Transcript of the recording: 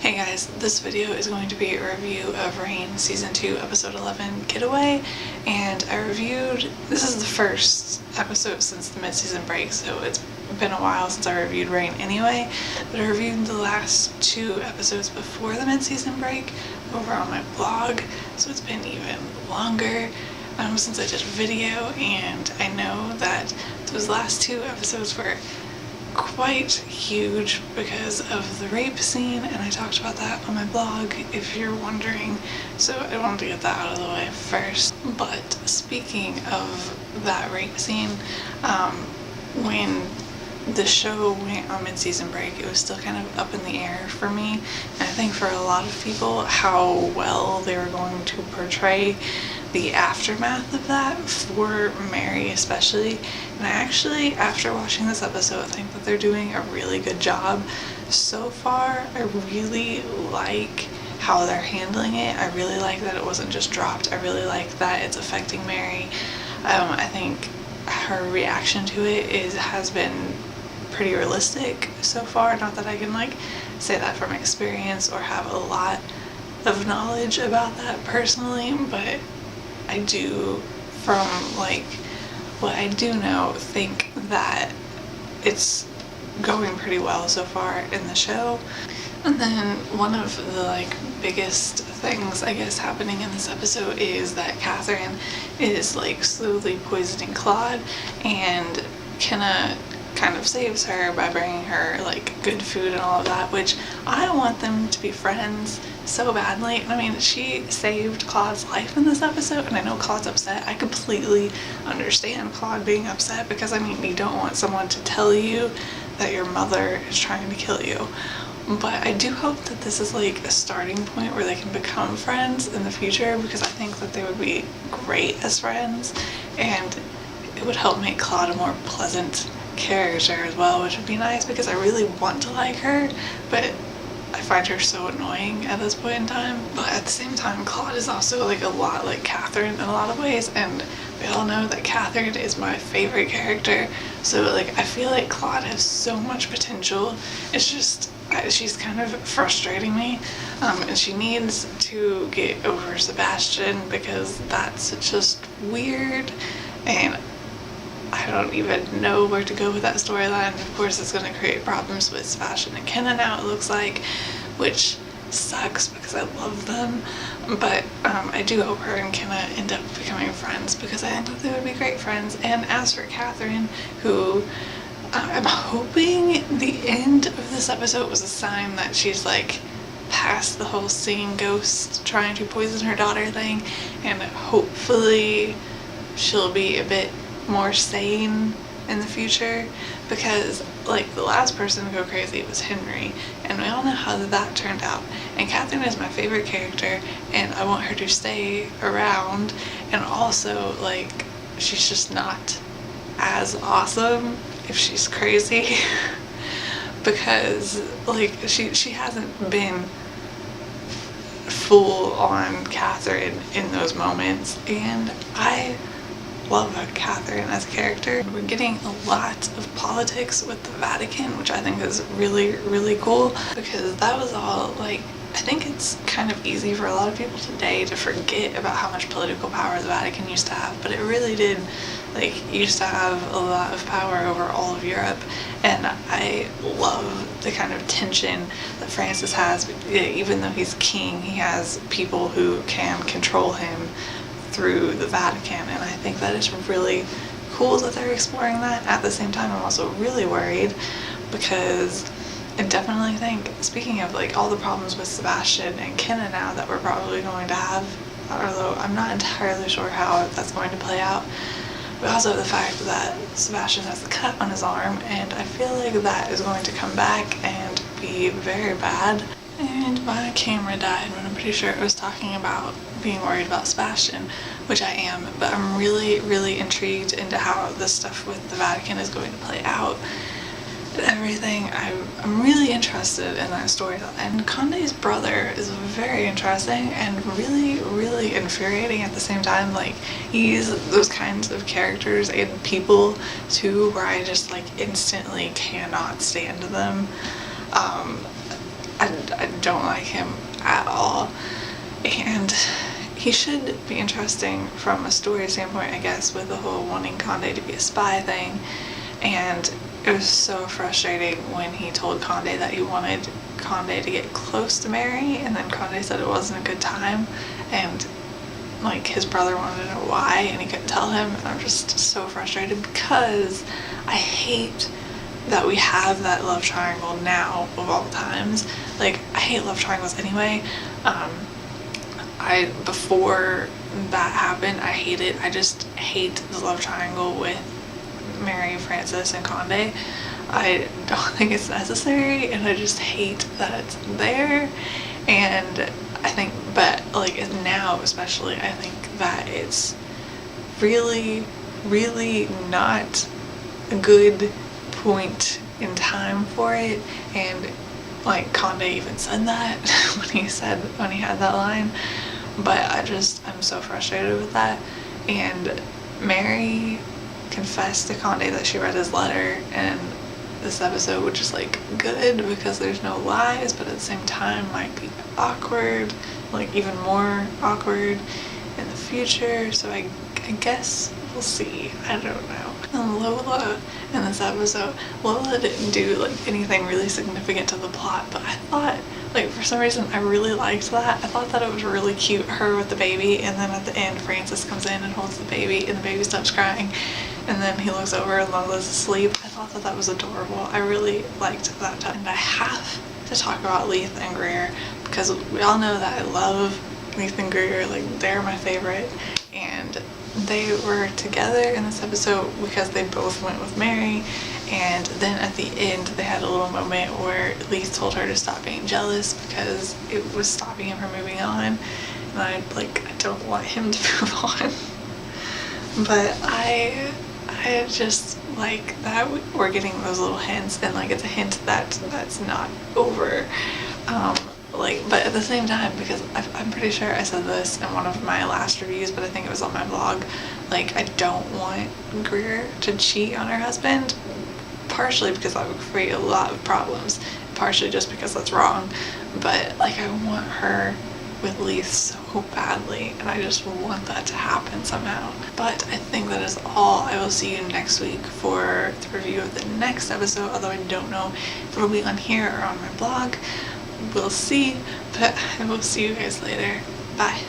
Hey guys, this video is going to be a review of Reign Season 2, Episode 11, Getaway, and this is the first episode since the mid-season break, so it's been a while since I reviewed Reign anyway, but I reviewed the last 2 episodes before the mid-season break over on my blog, so it's been even longer since I did a video, and I know that those last 2 episodes were quite huge because of the rape scene, and I talked about that on my blog if you're wondering, so I wanted to get that out of the way first. But speaking of that rape scene, when the show went on mid-season break, it was still kind of up in the air for me, and I think for a lot of people how well they were going to portray the aftermath of that for Mary especially. And I actually, after watching this episode, I think that they're doing a really good job so far. I really like how they're handling it. I really like that it wasn't just dropped. I really like that it's affecting Mary. I think her reaction to it has been pretty realistic so far. Not that I can say that from experience or have a lot of knowledge about that personally, but I do, from what I do know, think that it's going pretty well so far in the show. And then one of the biggest things I guess happening in this episode is that Catherine is slowly poisoning Claude, and Kenna kind of saves her by bringing her good food and all of that, which I want them to be friends so badly. I mean, she saved Claude's life in this episode, and I know Claude's upset. I completely understand Claude being upset because, I mean, you don't want someone to tell you that your mother is trying to kill you. But I do hope that this is a starting point where they can become friends in the future, because I think that they would be great as friends, and it would help make Claude a more pleasant character as well, which would be nice because I really want to like her, but I find her so annoying at this point in time. But at the same time, Claude is also a lot like Catherine in a lot of ways, and we all know that Catherine is my favorite character, so I feel like Claude has so much potential. It's just she's kind of frustrating me, and she needs to get over Sebastian because that's just weird, and I don't even know where to go with that storyline. Of course, it's going to create problems with Sebastian and Kenna now, it looks like, which sucks because I love them. But I do hope her and Kenna end up becoming friends because I think that they would be great friends. And as for Catherine, who I'm hoping the end of this episode was a sign that she's past the whole seeing ghosts trying to poison her daughter thing, and hopefully she'll be a bit more sane in the future, because the last person to go crazy was Henry, and we all know how that turned out. And Catherine is my favorite character, and I want her to stay around, and also she's just not as awesome if she's crazy because she hasn't been full on Catherine in those moments, and I love Catherine as a character. We're getting a lot of politics with the Vatican, which I think is really, really cool, because that was all I think it's kind of easy for a lot of people today to forget about how much political power the Vatican used to have, but it really did used to have a lot of power over all of Europe, and I love the kind of tension that Francis has. Even though he's king, he has people who can control him through the Vatican, and I think that is really cool that they're exploring that. At the same time, I'm also really worried because I definitely think, speaking of all the problems with Sebastian and Kenna now that we're probably going to have, although I'm not entirely sure how that's going to play out, but also the fact that Sebastian has a cut on his arm, and I feel like that is going to come back and be very bad. And my camera died when I'm pretty sure it was talking about being worried about Sebastian, which I am, but I'm really, really intrigued into how this stuff with the Vatican is going to play out and everything. I'm really interested in that story. And Conde's brother is very interesting and really, really infuriating at the same time. He's those kinds of characters and people too where I just instantly cannot stand them. I don't like him at all. And he should be interesting from a story standpoint, I guess, with the whole wanting Conde to be a spy thing. And it was so frustrating when he told Conde that he wanted Conde to get close to Mary, and then Conde said it wasn't a good time, and like his brother wanted to know why, and he couldn't tell him. And I'm just so frustrated because I hate that we have that love triangle now of all times. Like, I hate love triangles anyway. Before that happened, I just hate the love triangle with Mary, Francis, and Conde. I don't think it's necessary, and I just hate that it's there. And I think, but like now especially, I think that it's really, really not a good point in time for it. And like Conde even said that when he had that line. But I'm so frustrated with that. And Mary confessed to Conde that she read his letter, and this episode, which is like good because there's no lies, but at the same time might be awkward, like even more awkward in the future. So I guess we'll see. I don't know. And Lola in this episode, Lola didn't do like anything really significant to the plot, but I thought, like, for some reason I really liked that. I thought that it was really cute, her with the baby, and then at the end Francis comes in and holds the baby, and the baby stops crying, and then he looks over and Lola's asleep. I thought that was adorable. I really liked that time. And I have to talk about Leith and Greer, because we all know that I love Leith and Greer. Like, they're my favorite, and they were together in this episode because they both went with Mary. And then at the end they had a little moment where Leith told her to stop being jealous because it was stopping him from moving on, and I don't want him to move on. But I just like that we're getting those little hints, and like it's a hint that that's not over. But at the same time, because I'm pretty sure I said this in one of my last reviews, but I think it was on my blog, like, I don't want Greer to cheat on her husband, partially because that would create a lot of problems, partially just because that's wrong, but like I want her with Leith so badly, and I just want that to happen somehow. But I think that is all. I will see you next week for the review of the next episode, although I don't know if it'll be on here or on my blog. We'll see, but I will see you guys later. Bye.